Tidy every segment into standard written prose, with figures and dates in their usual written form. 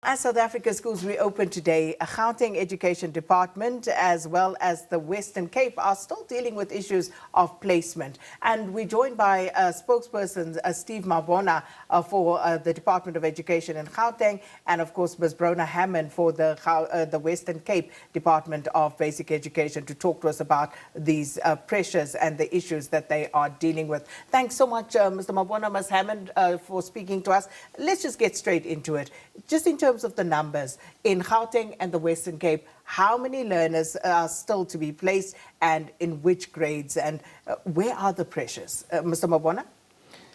As South Africa schools reopen today, a Gauteng Education Department as well as the Western Cape are still dealing with issues of placement. And we're joined by Spokesperson Steve Mabona for the Department of Education in Gauteng, and of course Ms. Bronagh Hammond for the Western Cape Department of Basic Education to talk to us about these pressures and the issues that they are dealing with. Thanks so much, Mr. Mabona, Ms. Hammond, for speaking to us. Let's just get straight into it. Just in terms of the numbers, in Gauteng and the Western Cape, how many learners are still to be placed and in which grades, and where are the pressures? Mr. Mabona?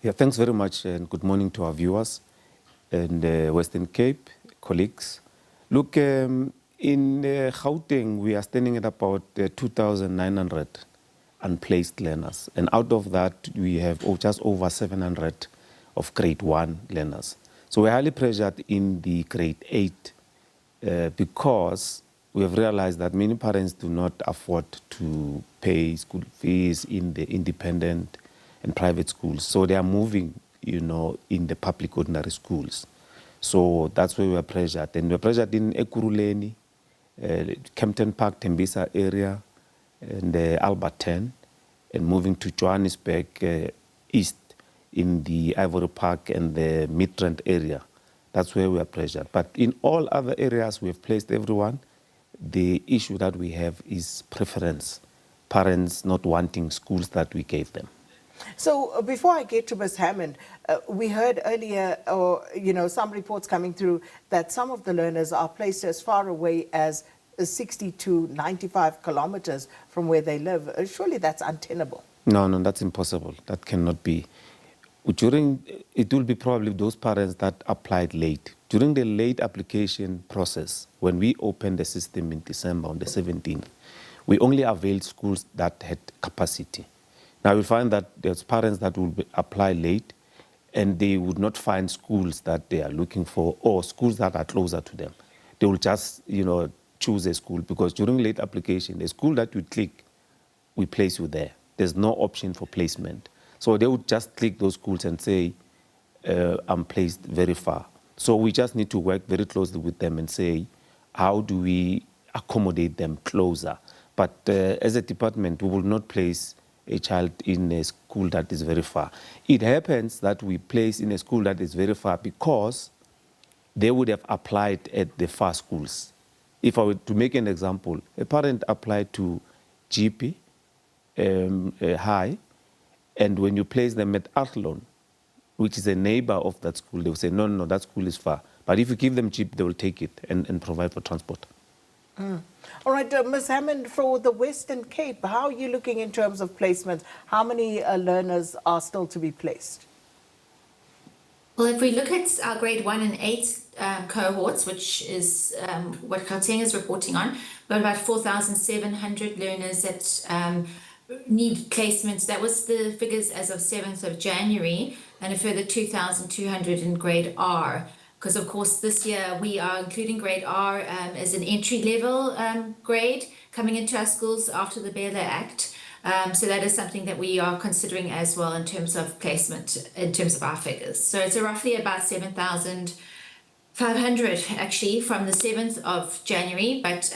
Yeah, thanks very much and good morning to our viewers and Western Cape colleagues. Look, in Gauteng, we are standing at about 2,900 unplaced learners, and out of that, we have just over 700 of grade 1 learners. So we're highly pressured in the grade 8 because we have realized that many parents do not afford to pay school fees in the independent and private schools. So they are moving, in the public ordinary schools. So that's where we are pressured. And we're pressured in Ekurhuleni, Kempton Park, Tembisa area, and Alberton, and moving to Johannesburg East, in the Ivory Park and the Midrand area. That's where we are pressured. But in all other areas, we have placed everyone. The issue that we have is preference, parents not wanting schools that we gave them. So before I get to Ms. Hammond, we heard earlier, some reports coming through that some of the learners are placed as far away as 60 to 95 kilometers from where they live. Surely that's untenable. No, that's impossible. That cannot be. It will be probably those parents that applied late. During the late application process, when we opened the system in December on the 17th, we only availed schools that had capacity. Now we find that there's parents that will apply late and they would not find schools that they are looking for or schools that are closer to them. They will just, choose a school because during late application, the school that you click, we place you there. There's no option for placement. So they would just click those schools and say, I'm placed very far. So we just need to work very closely with them and say, how do we accommodate them closer? But as a department, we will not place a child in a school that is very far. It happens that we place in a school that is very far because they would have applied at the far schools. If I were to make an example, a parent applied to GP High, and when you place them at Athlone, which is a neighbor of that school, they will say, no, that school is far. But if you give them cheap, they will take it and provide for transport. All right, Ms. Hammond, for the Western Cape, how are you looking in terms of placements? How many learners are still to be placed? Well, if we look at our grade 1 and 8 cohorts, which is what Gauteng is reporting on, we've got about 4,700 learners that need placements. That was the figures as of 7th of January, and a further 2,200 in grade R. Because of course this year we are including grade R as an entry-level grade coming into our schools after the Bela Act. So that is something that we are considering as well in terms of placement, in terms of our figures. So it's roughly about 7,500 actually from the 7th of January, but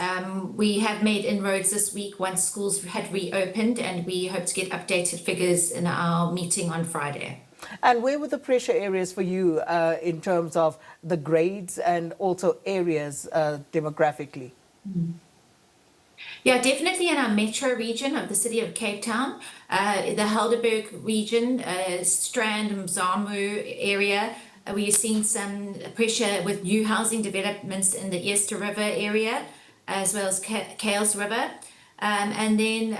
we have made inroads this week once schools had reopened, and we hope to get updated figures in our meeting on Friday. And where were the pressure areas for you in terms of the grades and also areas demographically? Yeah, definitely in our metro region of the city of Cape Town, the Helderberg region, Strand, Mzamo area. We're seeing some pressure with new housing developments in the Easter River area, as well as Kales River. And then,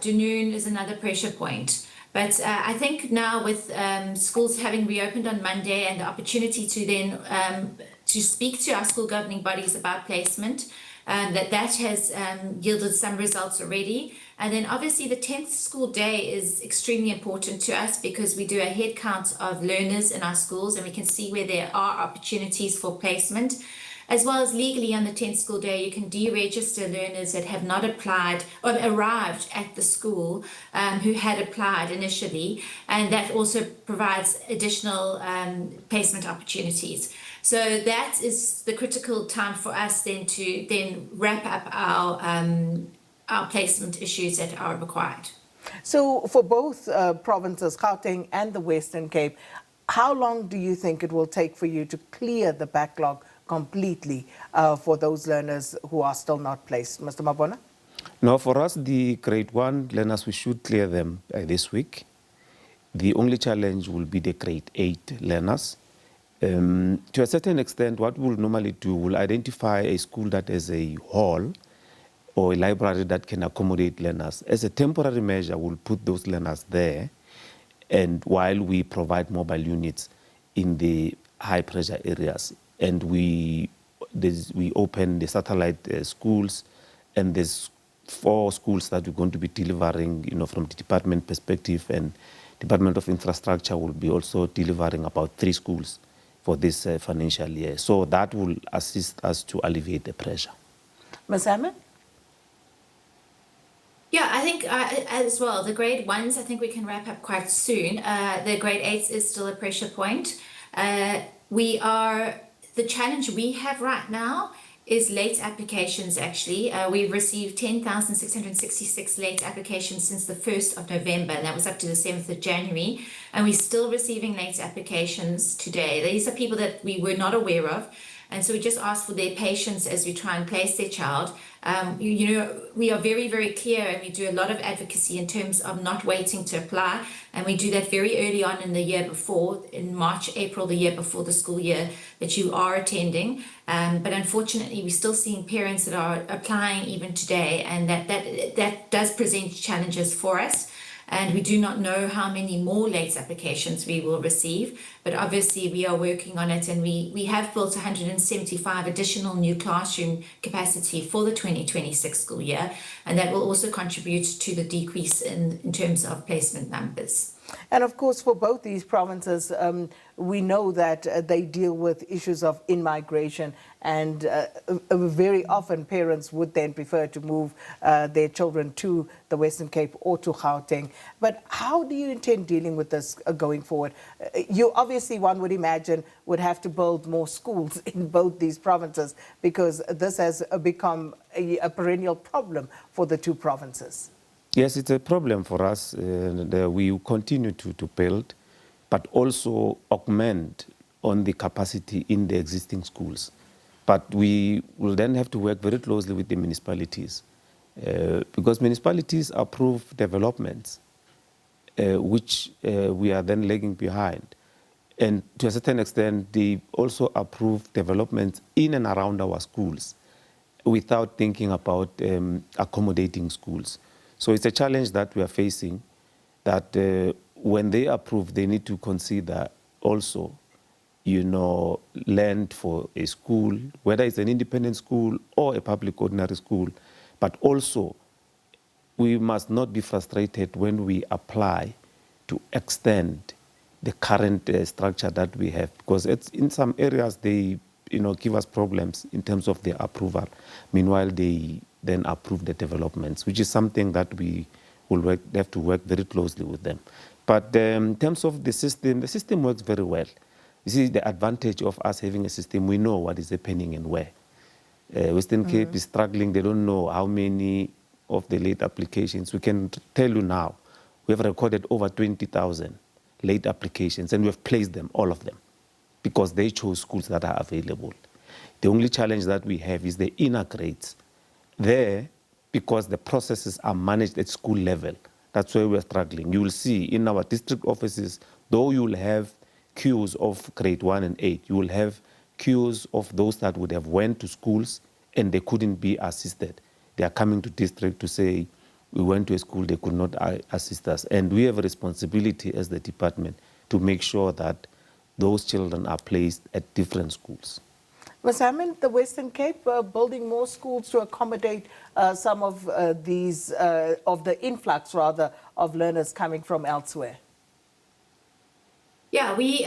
Dunoon is another pressure point. But I think now with schools having reopened on Monday and the opportunity to then to speak to our school governing bodies about placement, that has yielded some results already. And then obviously the 10th school day is extremely important to us because we do a head count of learners in our schools and we can see where there are opportunities for placement. As well as legally on the 10th school day, you can deregister learners that have not applied or arrived at the school who had applied initially, and that also provides additional placement opportunities. So that is the critical time for us then to then wrap up our placement issues that are required. So for both provinces, Gauteng and the Western Cape, how long do you think it will take for you to clear the backlog completely for those learners who are still not placed? Mr. Mabona? Now, for us, the grade 1 learners, we should clear them this week. The only challenge will be the grade 8 learners. To a certain extent, what we'll normally do, we'll identify a school that has a hall or a library that can accommodate learners. As a temporary measure, we'll put those learners there, and while we provide mobile units in the high-pressure areas. And we open the satellite schools, and there's 4 schools that we're going to be delivering, from the department perspective, and Department of Infrastructure will be also delivering about 3 schools for this financial year. So that will assist us to alleviate the pressure. Ms. Hammond? Yeah, I think as well, the grade 1s, I think we can wrap up quite soon. The grade 8s is still a pressure point. The challenge we have right now is late applications, actually. We've received 10,666 late applications since the 1st of November, and that was up to the 7th of January. And we're still receiving late applications today. These are people that we were not aware of. And so we just ask for their patience as we try and place their child. We are very, very clear, and we do a lot of advocacy in terms of not waiting to apply. And we do that very early on in the year before, in March, April, the year before the school year that you are attending. But unfortunately, we're still seeing parents that are applying even today, and that does present challenges for us. And we do not know how many more late applications we will receive, but obviously we are working on it, and we have built 175 additional new classroom capacity for the 2026 school year, and that will also contribute to the decrease in terms of placement numbers. And of course, for both these provinces, we know that they deal with issues of in-migration, and very often parents would then prefer to move their children to the Western Cape or to Gauteng. But how do you intend dealing with this going forward? You obviously, one would imagine, would have to build more schools in both these provinces, because this has become a perennial problem for the 2 provinces. Yes, it's a problem for us. We continue to build, but also augment on the capacity in the existing schools. But we will then have to work very closely with the municipalities, because municipalities approve developments, which we are then lagging behind. And to a certain extent, they also approve developments in and around our schools without thinking about accommodating schools. So it's a challenge that we are facing, that when they approve, they need to consider also, land for a school, whether it's an independent school or a public ordinary school. But also, we must not be frustrated when we apply to extend the current structure that we have, because it's in some areas they give us problems in terms of their approval. Meanwhile, they then approve the developments, which is something that we will have to work very closely with them. But in terms of the system works very well. You see, the advantage of us having a system, we know what is happening and where. Western Cape is struggling. They don't know how many of the late applications. We can tell you now, we have recorded over 20,000 late applications, and we have placed them, all of them, because they chose schools that are available. The only challenge that we have is the inner grades. There, because the processes are managed at school level, that's where we're struggling. You will see in our district offices, though you will have queues of grade 1 and 8, you will have queues of those that would have went to schools and they couldn't be assisted. They are coming to district to say, we went to a school, they could not assist us. And we have a responsibility as the department to make sure that those children are placed at different schools. Ms. Hammond, the Western Cape building more schools to accommodate some of of the influx, rather, of learners coming from elsewhere? Yeah, we've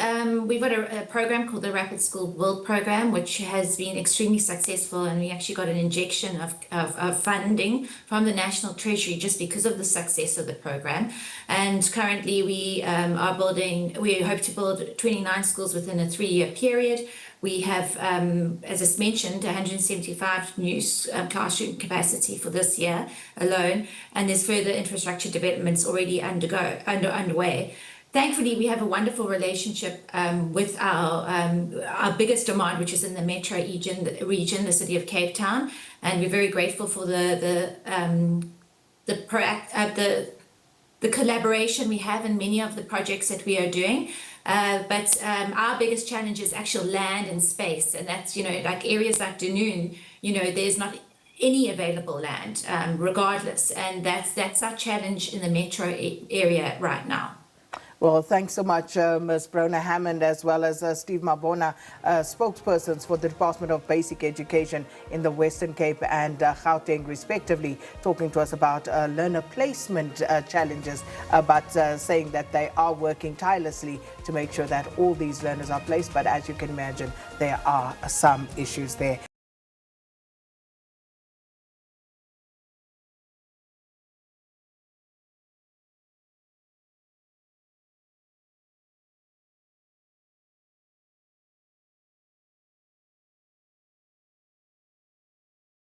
got a program called the Rapid School Build program, which has been extremely successful, and we actually got an injection of funding from the National Treasury just because of the success of the program. And currently we hope to build 29 schools within a 3-year period. We have, as I mentioned, 175 new classroom capacity for this year alone, and there's further infrastructure developments already underway. Thankfully, we have a wonderful relationship with our biggest demand, which is in the metro region, the city of Cape Town, and we're very grateful for the collaboration we have in many of the projects that we are doing. But our biggest challenge is actual land and space, and that's, like areas like Dunoon, there's not any available land, regardless, and that's our challenge in the metro area right now. Well, thanks so much, Ms. Bronagh Hammond, as well as Steve Mabona, spokespersons for the Department of Basic Education in the Western Cape and Gauteng, respectively, talking to us about learner placement challenges, but saying that they are working tirelessly to make sure that all these learners are placed. But as you can imagine, there are some issues there.